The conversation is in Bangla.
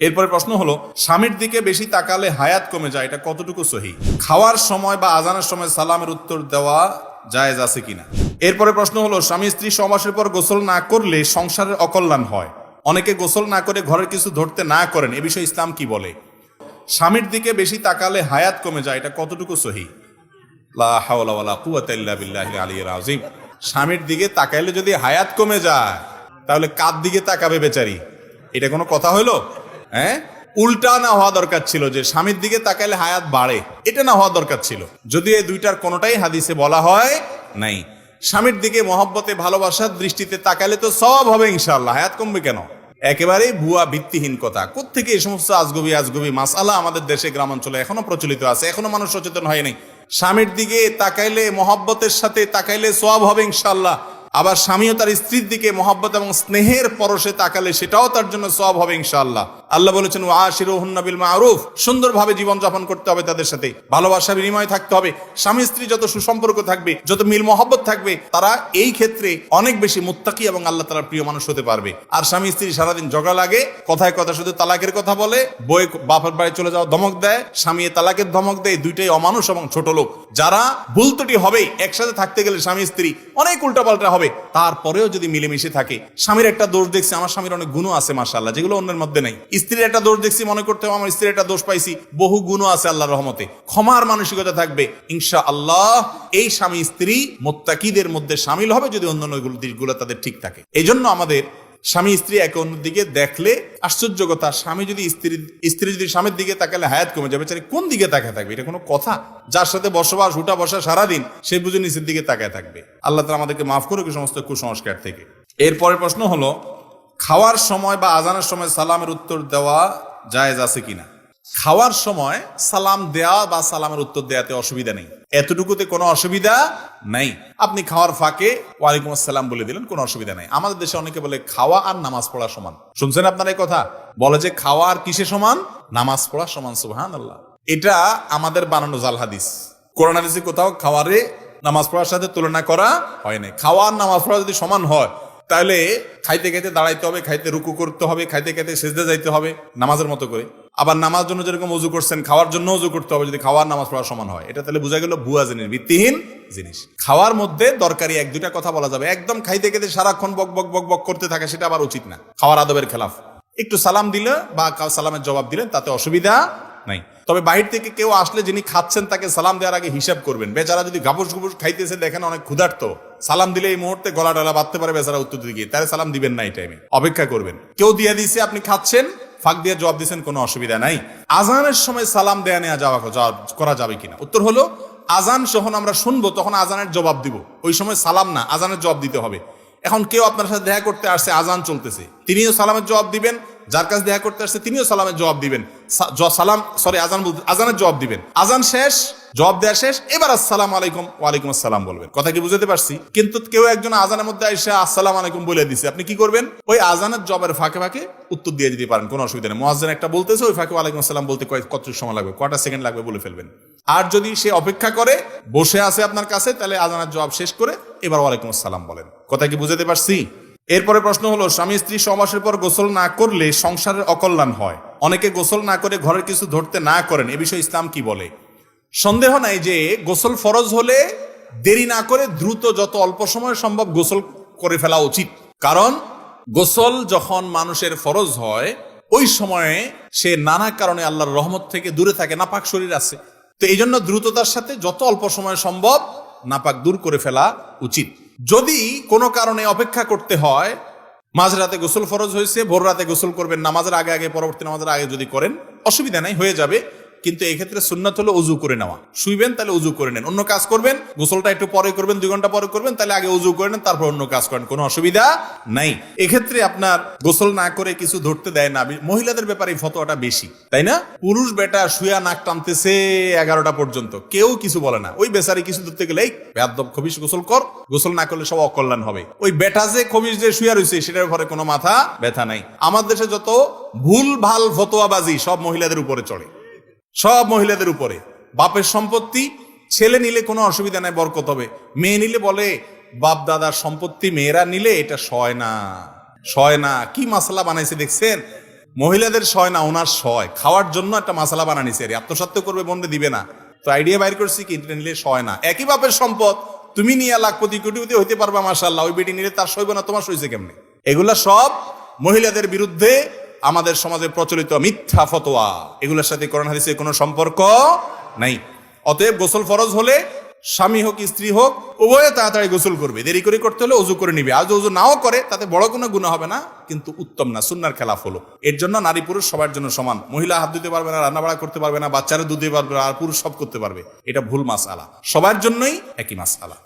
এরপরে প্রশ্ন হলো, স্বামীর দিকে বেশি তাকালে হায়াত কমে যায়, এটা কতটুকু সহি? খাওয়ার সময় বা আজানের সময় সালামের উত্তর দেওয়া জায়েজ আছে কিনা? এরপরে প্রশ্ন হলো, স্বামী স্ত্রী সহবাসের পর গোসল না করলে সংসারের অকল্যাণ হয়, অনেকে গোসল না করে ঘরের কিছু ধরতে না করেন, এ বিষয়ে ইসলাম কি বলে? স্বামীর দিকে বেশি তাকালে হায়াত কমে যায়, এটা কতটুকু সহি? লা হাওলা ওয়ালা কুওয়াতা ইল্লা বিল্লাহিল আলিয়্যিল আযীম। স্বামীর দিকে তাকাইলে যদি হায়াত কমে যায়, তাহলে কার দিকে তাকাবে বেচারি? এটা কোনো কথা হইলো? হ্যাঁ, উল্টা না হওয়া দরকার ছিল, যে স্বামীর দিকে তাকাইলে হায়াত বাড়ে, এটা না হওয়া দরকার ছিল। যদি এই দুইটার কোনোটাই হাদিসে বলা হয় নাই। স্বামীর দিকে মহব্বতে ভালোবাসার দৃষ্টিতে তাকাইলে তো সওয়াব হবে ইনশাআল্লাহ, হায়াত কমবে কেন? একেবারেই ভুয়া ভিত্তিহীন কথা। কোত্থেকে এই সমস্ত আজগুবি মাসআলা আমাদের দেশে গ্রামাঞ্চলে এখনো প্রচলিত আছে, এখনো মানুষ সচেতন হয় নাই। স্বামীর দিকে তাকাইলে মহব্বতের সাথে তাকাইলে সওয়াব হবে ইনশাআল্লাহ, আবার স্বামীও তার স্ত্রীর দিকে মহব্বত এবং স্নেহের পরশে তাকালে সেটাও তার জন্য সওয়াব হবে ইনশাআল্লাহ। আল্লাহ বলেছেন ওয়াশিরুহুন্না বিল মারুফ, সুন্দরভাবে জীবনযাপন করতে হবে, তাদের সাথে ভালোবাসা বিনিময় থাকতে হবে। স্বামী স্ত্রী যত সুসম্পর্ক থাকবে, যত মিল মহব্বত থাকবে, তারা এই ক্ষেত্রে অনেক বেশি মুত্তাকি এবং আল্লাহ তাআলার প্রিয় মানুষ হতে পারবে। আর স্বামী স্ত্রী সারাদিন ঝগড়া লাগে, কথায় কথা শুধু তালাকের কথা বলে, বই বাপের বাড়ি চলে যাওয়া ধমক দেয়, স্বামী তালাকের ধমক দেয়, দুইটাই অমানুষ এবং ছোট লোক। যারা ভুল ত্রুটি হবে, একসাথে থাকতে গেলে স্বামী স্ত্রী অনেক উল্টাপাল্টা হবে, তারপরেও যদি মিলেমিশে থাকে, স্বামীর একটা দোষ দেখছি, আমার স্বামীর অনেক গুণ আছে মাশাআল্লাহ, যেগুলো অন্যের মধ্যে নাই। স্ত্রীর একটা দোষ দেখছি, মনে করতে হবে আমার স্ত্রীর একটা দোষ পাইছি, বহু গুণ আছে আল্লাহর রহমতে। ক্ষমার মানসিকতা থাকবে, ইনশাআল্লাহ এই স্বামী স্ত্রী মুত্তাকিদের মধ্যে শামিল হবে, যদি অন্যান্য দিকগুলো তাদের ঠিক থাকে। এই জন্য আমাদের স্বামী স্ত্রী একে অন্যের দিকে দেখলে আশ্চর্য কথা, স্ত্রী যদি স্বামীর দিকে তাকালে হায়াত কমে যাবে, কোন দিকে তাকায় থাকবে? এটা কোনো কথা? যার সাথে বসবাস উঠা বসা সারাদিন, সে বুঝে নিচের দিকে তাকায় থাকবে। আল্লাহ তাআলা আমাদেরকে মাফ করুক এই সমস্ত কুসংস্কার থেকে। এরপরের প্রশ্ন হলো, খাওয়ার সময় বা আজানের সময় সালামের উত্তর দেওয়া জায়েজ আছে কিনা? খাওয়ার সময় সালাম দেওয়া বা সালামের উত্তর দেওয়াতে অসুবিধা নেই, এতটুকুতে কোনো অসুবিধা নাই। আপনি খাওয়ার ফাঁকে ওয়ালাইকুম আসসালাম বলে দিলেন, কোনো অসুবিধা নাই। আমাদের দেশে অনেকে বলে খাওয়া আর নামাজ পড়া সমান। শুনছেন আপনারা এই কথা? বলে যে খাওয়া আর কিসে সমান? নামাজ পড়া সমান। সুবহানাল্লাহ। এটা আমাদের বানানো জাল হাদিস। কোরআন হাদিসে কোথাও খাওয়ারে নামাজ পড়ার সাথে তুলনা করা হয় না। খাওয়া আর নামাজ পড়া যদি সমান হয়, তাহলে খাইতে খাইতে দাঁড়াইতে হবে, খাইতে রুকু করতে হবে, খাইতে খাইতে সেজদা যাইতে হবে নামাজের মতো করে। আবার নামাজ জন্য যেরকম ওযু করছেন, খাওয়ার জন্য ওযু করতে হবে, যদি খাওয়ার নামাজ পড়া সমান হয়। এটা তাহলে বোঝা গেল ভুয়া জিনিস, ভিত্তিহীন জিনিস। খাওয়ার মধ্যে দরকারি এক দুইটা কথা বলা যাবে, একদম খাইতে খাইতে সারাক্ষণ বক বক বক বক করতে থাকে, সেটা আবার উচিত না, খাওয়ার আদবের খেলাফ। একটু সালাম দিলে বা সালামের জবাব দিলেন, তাতে অসুবিধা নাই। তবে বাহির থেকে কেউ আসলে যিনি খাচ্ছেন, তাকে সালাম দেওয়ার আগে হিসাব করবেন। বেচারা যদি গাবুস গুবুস খাইতেছে, দেখেন অনেক ক্ষুধার্ত, সালাম দিলে এই মুহূর্তে গলা টলা বাঁধতে পারে বেচারা উত্তর দিকে, তাহলে সালাম দিবেন না, এই টাইমে অপেক্ষা করবেন। কেউ দিয়ে দিছে, আপনি খাচ্ছেন, ফাঁক দিয়ে জবাব দিচ্ছেন, কোনো অসুবিধা নাই। আজানের সময় সালাম দেয়া নেওয়া করা যাবে কিনা? উত্তর হলো, আজান যখন আমরা শুনবো তখন আজানের জবাব দিব, ওই সময় সালাম না, আজানের জবাব দিতে হবে। এখন কেউ আপনার সাথে দেখা করতে আসছে, আজান চলতেছে, তিনিও সালামের জবাব দিবেন। যার কাছে দেখা করতে আসছে তিনিও সালামের জবাব দিবেন। আজানের জবাব দিবেন। আজান শেষ, জবাব দেওয়া শেষ, এবার আসসালামু আলাইকুম, ওয়ালাইকুম আসসালাম বলবেন। কথা কি বুঝতে পারছি? কিন্তু কেউ একজন আজানের মধ্যে এসে আসসালামু আলাইকুম বলে দিছে, আপনি কি করবেন? ওই আজানের জবাবের ফাঁকে ফাঁকে উত্তর দিয়ে দিতে পারেন, কোনো অসুবিধা নেই। মুয়াজ্জিন একটা বলতেছে, ওই ফাঁকে ওয়ালাইকুম আসসালাম বলতে কত সময় লাগবে, কয়টা সেকেন্ড লাগবে বলে ফেলবেন। আর যদি সে অপেক্ষা করে বসে আছে আপনার কাছে, তাহলে আজানের জবাব শেষ করে এবার ওয়ালাইকুম আসসালাম বলেন। কথা কি বুঝতে পারছি? এরপরে প্রশ্ন হলো, স্বামী স্ত্রী সহবাসের পর গোসল না করলে সংসারের অকল্যাণ হয়, অনেকে গোসল না করে ঘরের কিছু ধরতে না করেন, এ বিষয়ে ইসলাম কি বলে? সন্দেহ নাই যে গোসল ফরজ হলে দেরি না করে দ্রুত যত অল্প সময় সম্ভব গোসল করে ফেলা উচিত। কারণ গোসল যখন মানুষের ফরজ হয়, ওই সময়ে সে নানা কারণে আল্লাহর রহমত থেকে দূরে থাকে, নাপাক শরীর আছে। তো এই জন্য দ্রুততার সাথে যত অল্প সময় সম্ভব নাপাক দূর করে ফেলা উচিত। যদি কোনো কারণে অপেক্ষা করতে হয়, মাঝরাতে গোসল ফরজ হয়েছে, ভোর রাতে গোসল করবেন, নামাজের আগে আগে, পরবর্তী নামাজের আগে যদি করেন অসুবিধা নাই, হয়ে যাবে। কিন্তু এক্ষেত্রে সুন্নাত হলো উজু করে নেওয়া। শুইবেন তাহলে উজু করে নেন, অন্য কাজ করবেন, গোসলটা একটু পরে করবেন, 2 ঘন্টা পরে করবেন, তাহলে আগে উজু করে নেন, তারপর অন্য কাজ করেন, কোনো অসুবিধা নাই। এক্ষেত্রে আপনার গোসল না করে কিছু ধরতে দেয় না। মহিলাদের ব্যাপারে ফতোয়াটা বেশি, তাই না? পুরুষ বেটা শুয়া নাক টানতেছে 11টা পর্যন্ত, কেউ কিছু বলে না। ওই বেচারি কিছু ধরতে গেলে এই বেয়াদব খবিশ গোসল কর, গোসল না করলে সব অকল্যাণ হবে। ওই বেটা যে খবিশ যে শুয়া রয়েছে, সেটার উপরে কোনো মাথা ব্যথা নাই। আমার দেশে যত ভুল ভাল ফতোয়াবাজি সব মহিলাদের উপরে চড়ে, সব মহিলাদের উপরে। বাপের সম্পত্তি ছেলে নিলে কোনো অসুবিধা নাই, বরকত হবে। মেয়ে নিলে বলে বাপ দাদার সম্পত্তি মেয়েরা নিলে এটা সয় না। কি মাসলা বানাইছে দেখছেন? মহিলাদের সয় না, ওনার সয় খাওয়ার জন্য একটা মাসালা বানানিছে, আত্মসাত্য করবে বন্ধে দিবে না, তো আইডিয়া বাইর করছি কি এটা নিলে সয় না। একই বাপের সম্পদ, তুমি নিয়ে লাখপতি কোটিপতি হইতে পারবা মাশাআল্লাহ, ওই বেটি নিলে তার সইব না, তোমার সইছে কেমনে? এগুলা সব মহিলাদের বিরুদ্ধে আমাদের সমাজে প্রচলিত মিথ্যা ফতোয়া, এগুলোর সাথে কোরআন হাদিসের কোনো সম্পর্ক নাই। অতএব গোসল ফরজ হলে স্বামী হোক স্ত্রী হোক উভয়ে তাড়াতাড়ি গোসল করবে, দেরি করে করতে হলে অজু করে নিবে। আর যদি অজু নাও করে তাতে বড় কোনো গুনাহ হবে না, কিন্তু উত্তম না, সুন্নাহর খেলাফ হলো। এর জন্য নারী পুরুষ সবার জন্য সমান। মহিলা হাত ধুতে পারবে না, রান্না বাড়া করতে পারবে না, বাচ্চারা দুধ দিতে পারবে না, আর পুরুষ সব করতে পারবে, এটা ভুল মাসআলা। সবার জন্যই একই মাসআলা।